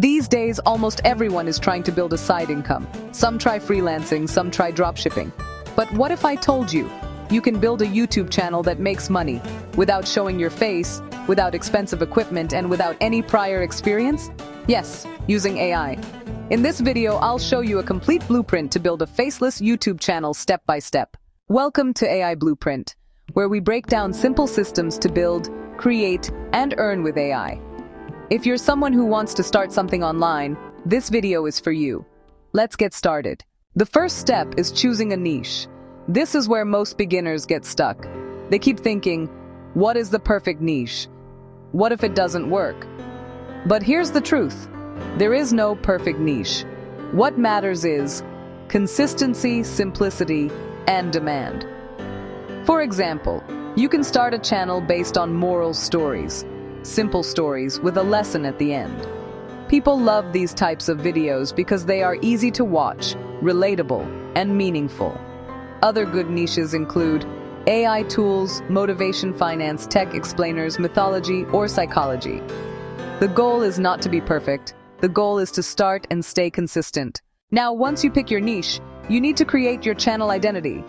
These days, almost everyone is trying to build a side income. Some try freelancing, some try dropshipping. But what if I told you, you can build a YouTube channel that makes money without showing your face, without expensive equipment, and without any prior experience? Yes, using AI. In this video, I'll show you a complete blueprint to build a faceless YouTube channel step by step. Welcome to AI Blueprint, where we break down simple systems to build, create, and earn with AI. If you're someone who wants to start something online, this video is for you. Let's get started. The first step is choosing a niche. This is where most beginners get stuck. They keep thinking, what is the perfect niche? What if it doesn't work? But here's the truth. There is no perfect niche. What matters is consistency, simplicity, and demand. For example, you can start a channel based on moral stories, simple stories with a lesson at the end. People love these types of videos because they are easy to watch, relatable, and meaningful. Other good niches include AI tools, motivation, finance, tech explainers, mythology, or psychology. The goal is not to be perfect. The goal is to start and stay consistent. Now, once you pick your niche, you need to create your channel identity.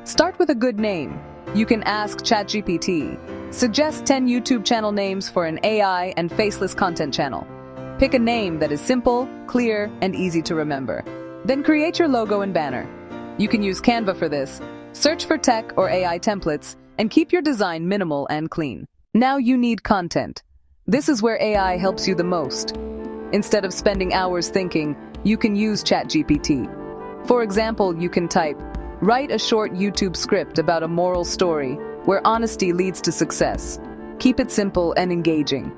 Start with a good name. You can ask ChatGPT. Suggest 10 YouTube channel names for an AI and faceless content channel. Pick a name that is simple, clear, and easy to remember. Then create your logo and banner. You can use Canva for this. Search for tech or AI templates, and keep your design minimal and clean. Now you need content. This is where AI helps you the most. Instead of spending hours thinking, you can use ChatGPT. For example, you can type, "Write a short YouTube script about a moral story where honesty leads to success. Keep it simple and engaging."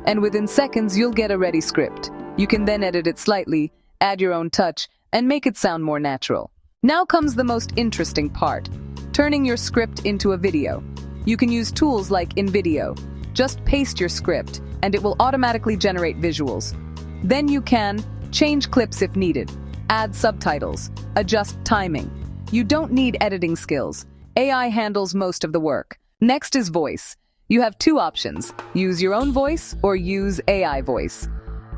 And within seconds, you'll get a ready script. You can then edit it slightly, add your own touch, and make it sound more natural. Now comes the most interesting part, turning your script into a video. You can use tools like InVideo. Just paste your script, and it will automatically generate visuals. Then you can change clips if needed, add subtitles, adjust timing. You don't need editing skills. AI handles most of the work. Next is voice. You have two options: use your own voice or use AI voice.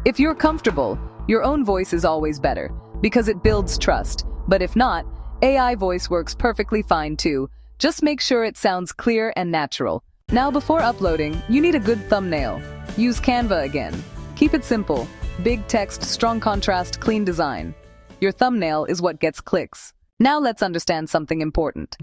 If you're comfortable, your own voice is always better because it builds trust. But if not, AI voice works perfectly fine too. Just make sure it sounds clear and natural. Now, before uploading, you need a good thumbnail. Use Canva again. Keep it simple. Big text, strong contrast, clean design. Your thumbnail is what gets clicks. Now let's understand something important.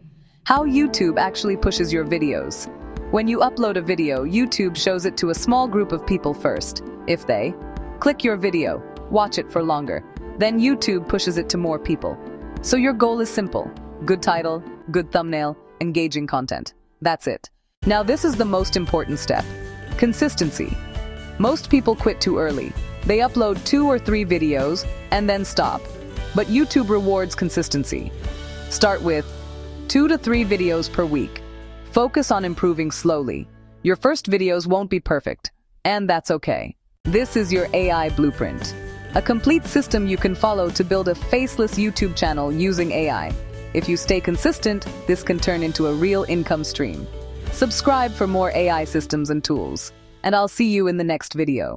How YouTube actually pushes your videos. When you upload a video, YouTube shows it to a small group of people first. If they click your video, watch it for longer, then YouTube pushes it to more people. So your goal is simple: good title, good thumbnail, engaging content. That's it. Now this is the most important step: consistency. Most people quit too early. They upload 2 or 3 videos and then stop. But YouTube rewards consistency. Start with 2 to 3 videos per week. Focus on improving slowly. Your first videos won't be perfect, and that's okay. This is your AI blueprint, a complete system you can follow to build a faceless YouTube channel using AI. If you stay consistent, this can turn into a real income stream. Subscribe for more AI systems and tools, and I'll see you in the next video.